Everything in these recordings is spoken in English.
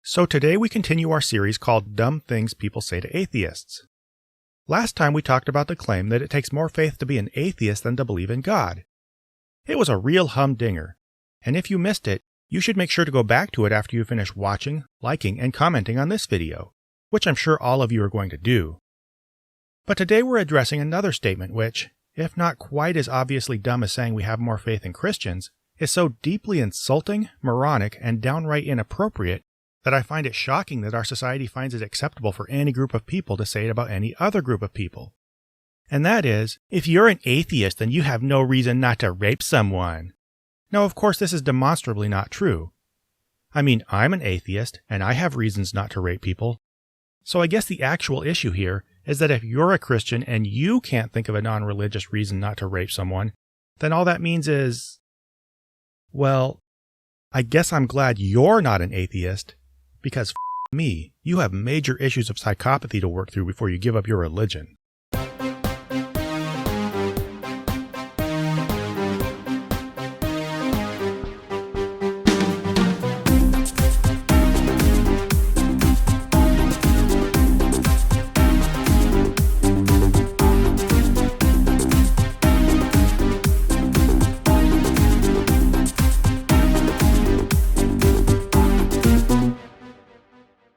So today we continue our series called Dumb Things People Say to Atheists. Last time we talked about the claim that it takes more faith to be an atheist than to believe in God. It was a real humdinger, and if you missed it, you should make sure to go back to it after you finish watching, liking, and commenting on this video, which I'm sure all of you are going to do. But today we're addressing another statement which, if not quite as obviously dumb as saying we have more faith in Christians, is so deeply insulting, moronic, and downright inappropriate that I find it shocking that our society finds it acceptable for any group of people to say it about any other group of people. And that is, if you're an atheist, then you have no reason not to rape someone. Now, of course, this is demonstrably not true. I mean, I'm an atheist, and I have reasons not to rape people. So I guess the actual issue here is that if you're a Christian and you can't think of a non-religious reason not to rape someone, then all that means is, well, I guess I'm glad you're not an atheist, because me, you have major issues of psychopathy to work through before you give up your religion.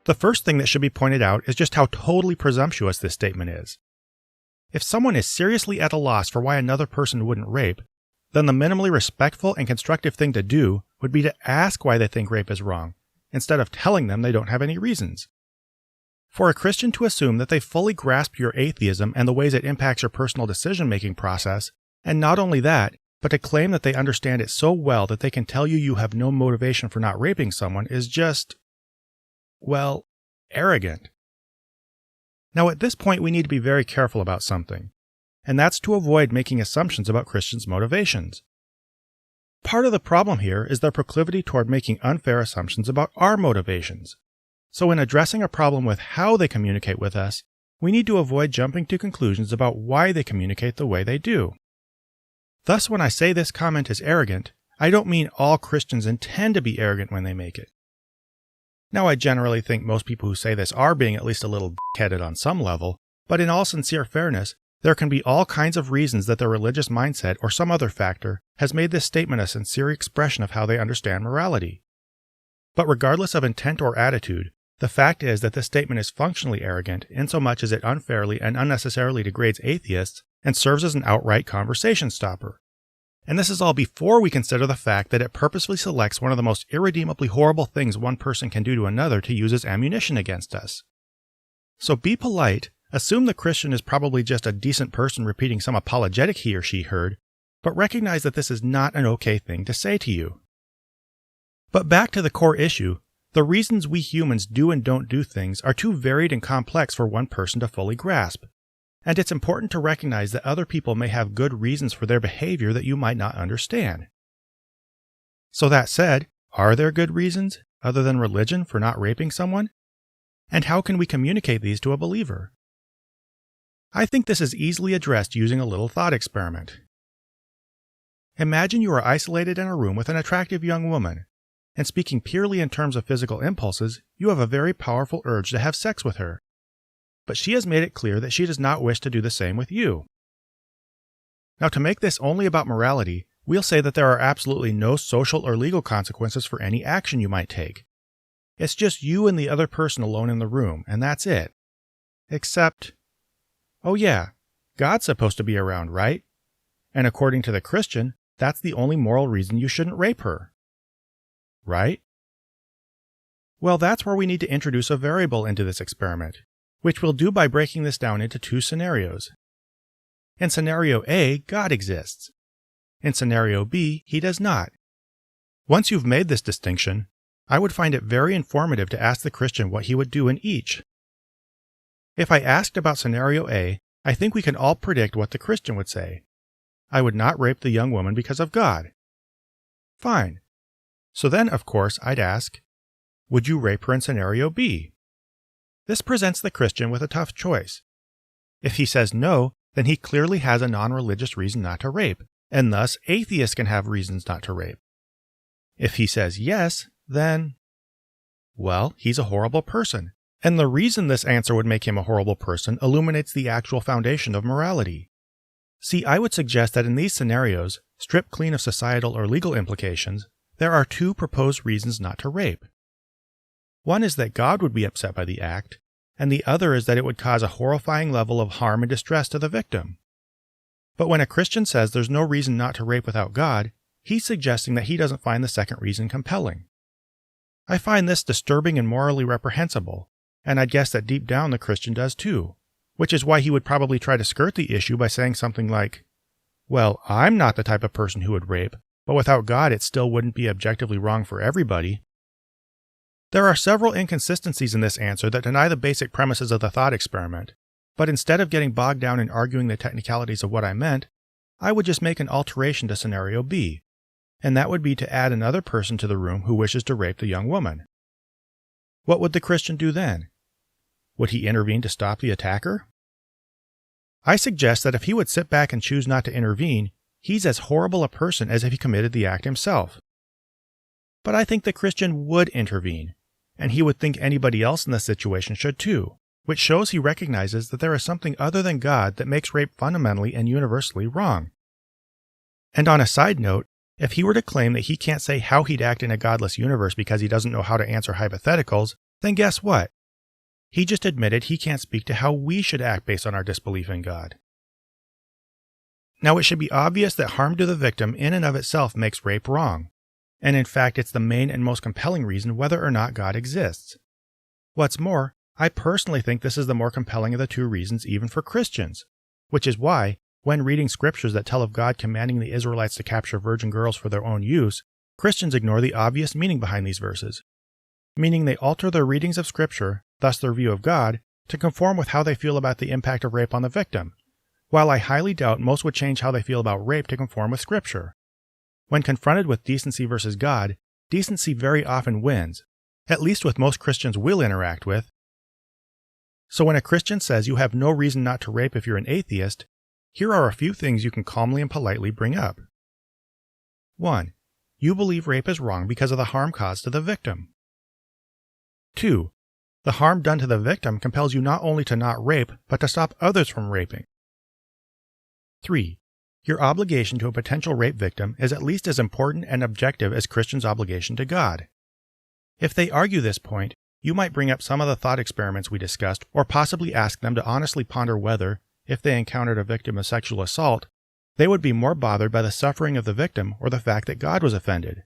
The first thing that should be pointed out is just how totally presumptuous this statement is. If someone is seriously at a loss for why another person wouldn't rape, then the minimally respectful and constructive thing to do would be to ask why they think rape is wrong, instead of telling them they don't have any reasons. For a Christian to assume that they fully grasp your atheism and the ways it impacts your personal decision-making process, and not only that, but to claim that they understand it so well that they can tell you have no motivation for not raping someone is just, well, arrogant. Now at this point we need to be very careful about something, and that's to avoid making assumptions about Christians' motivations. Part of the problem here is their proclivity toward making unfair assumptions about our motivations. So in addressing a problem with how they communicate with us, we need to avoid jumping to conclusions about why they communicate the way they do. Thus, when I say this comment is arrogant, I don't mean all Christians intend to be arrogant when they make it. Now, I generally think most people who say this are being at least a little dick-headed on some level, but in all sincere fairness, there can be all kinds of reasons that their religious mindset or some other factor has made this statement a sincere expression of how they understand morality. But regardless of intent or attitude, the fact is that this statement is functionally arrogant insomuch as it unfairly and unnecessarily degrades atheists and serves as an outright conversation stopper. And this is all before we consider the fact that it purposefully selects one of the most irredeemably horrible things one person can do to another to use as ammunition against us. So be polite, assume the Christian is probably just a decent person repeating some apologetic he or she heard, but recognize that this is not an okay thing to say to you. But back to the core issue, the reasons we humans do and don't do things are too varied and complex for one person to fully grasp. And it's important to recognize that other people may have good reasons for their behavior that you might not understand. So that said, are there good reasons, other than religion, for not raping someone? And how can we communicate these to a believer? I think this is easily addressed using a little thought experiment. Imagine you are isolated in a room with an attractive young woman, and speaking purely in terms of physical impulses, you have a very powerful urge to have sex with her. But she has made it clear that she does not wish to do the same with you. Now, to make this only about morality, we'll say that there are absolutely no social or legal consequences for any action you might take. It's just you and the other person alone in the room, and that's it. Except, oh yeah, God's supposed to be around, right? And according to the Christian, that's the only moral reason you shouldn't rape her. Right? Well, that's where we need to introduce a variable into this experiment, which we'll do by breaking this down into two scenarios. In scenario A, God exists. In scenario B, he does not. Once you've made this distinction, I would find it very informative to ask the Christian what he would do in each. If I asked about scenario A, I think we can all predict what the Christian would say. I would not rape the young woman because of God. Fine. So then, of course, I'd ask, would you rape her in scenario B? This presents the Christian with a tough choice. If he says no, then he clearly has a non-religious reason not to rape, and thus atheists can have reasons not to rape. If he says yes, then Well, he's a horrible person. And the reason this answer would make him a horrible person illuminates the actual foundation of morality. See, I would suggest that in these scenarios, stripped clean of societal or legal implications, there are two proposed reasons not to rape. One is that God would be upset by the act, and the other is that it would cause a horrifying level of harm and distress to the victim. But when a Christian says there's no reason not to rape without God, he's suggesting that he doesn't find the second reason compelling. I find this disturbing and morally reprehensible, and I'd guess that deep down the Christian does too, which is why he would probably try to skirt the issue by saying something like, well, I'm not the type of person who would rape, but without God it still wouldn't be objectively wrong for everybody. There are several inconsistencies in this answer that deny the basic premises of the thought experiment, but instead of getting bogged down in arguing the technicalities of what I meant, I would just make an alteration to scenario B, and that would be to add another person to the room who wishes to rape the young woman. What would the Christian do then? Would he intervene to stop the attacker? I suggest that if he would sit back and choose not to intervene, he's as horrible a person as if he committed the act himself. But I think the Christian would intervene, and he would think anybody else in the situation should too, which shows he recognizes that there is something other than God that makes rape fundamentally and universally wrong. And on a side note, if he were to claim that he can't say how he'd act in a godless universe because he doesn't know how to answer hypotheticals, then guess what? He just admitted he can't speak to how we should act based on our disbelief in God. Now, it should be obvious that harm to the victim in and of itself makes rape wrong, and in fact it's the main and most compelling reason whether or not God exists. What's more, I personally think this is the more compelling of the two reasons even for Christians, which is why, when reading scriptures that tell of God commanding the Israelites to capture virgin girls for their own use, Christians ignore the obvious meaning behind these verses, meaning they alter their readings of scripture, thus their view of God, to conform with how they feel about the impact of rape on the victim, while I highly doubt most would change how they feel about rape to conform with scripture. When confronted with decency versus God, decency very often wins, at least with most Christians we'll interact with. So when a Christian says you have no reason not to rape if you're an atheist, here are a few things you can calmly and politely bring up. 1. You believe rape is wrong because of the harm caused to the victim. 2. The harm done to the victim compels you not only to not rape, but to stop others from raping. 3. Your obligation to a potential rape victim is at least as important and objective as Christians' obligation to God. If they argue this point, you might bring up some of the thought experiments we discussed, or possibly ask them to honestly ponder whether, if they encountered a victim of sexual assault, they would be more bothered by the suffering of the victim or the fact that God was offended.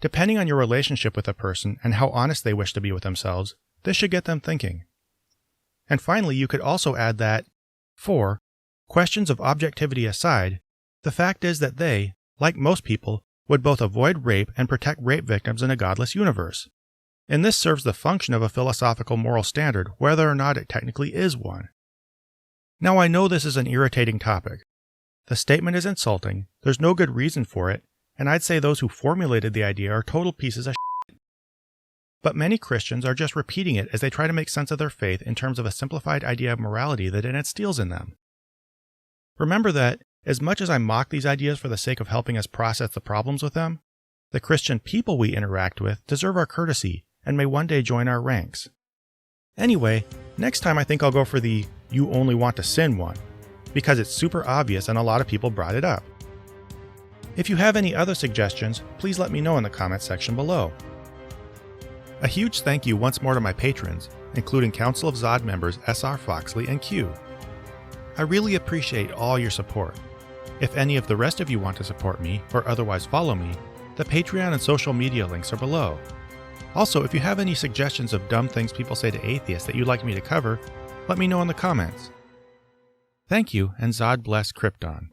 Depending on your relationship with a person and how honest they wish to be with themselves, this should get them thinking. And finally, you could also add that, 4. Questions of objectivity aside, the fact is that they, like most people, would both avoid rape and protect rape victims in a godless universe. And this serves the function of a philosophical moral standard, whether or not it technically is one. Now I know this is an irritating topic. The statement is insulting, there's no good reason for it, and I'd say those who formulated the idea are total pieces of shit. But many Christians are just repeating it as they try to make sense of their faith in terms of a simplified idea of morality that it instills in them. Remember that, as much as I mock these ideas for the sake of helping us process the problems with them, the Christian people we interact with deserve our courtesy and may one day join our ranks. Anyway, next time I think I'll go for the "you only want to sin" one, because it's super obvious and a lot of people brought it up. If you have any other suggestions, please let me know in the comments section below. A huge thank you once more to my patrons, including Council of Zod members SR Foxley and Q. I really appreciate all your support. If any of the rest of you want to support me, or otherwise follow me, the Patreon and social media links are below. Also, if you have any suggestions of dumb things people say to atheists that you'd like me to cover, let me know in the comments. Thank you, and Zod bless Krypton.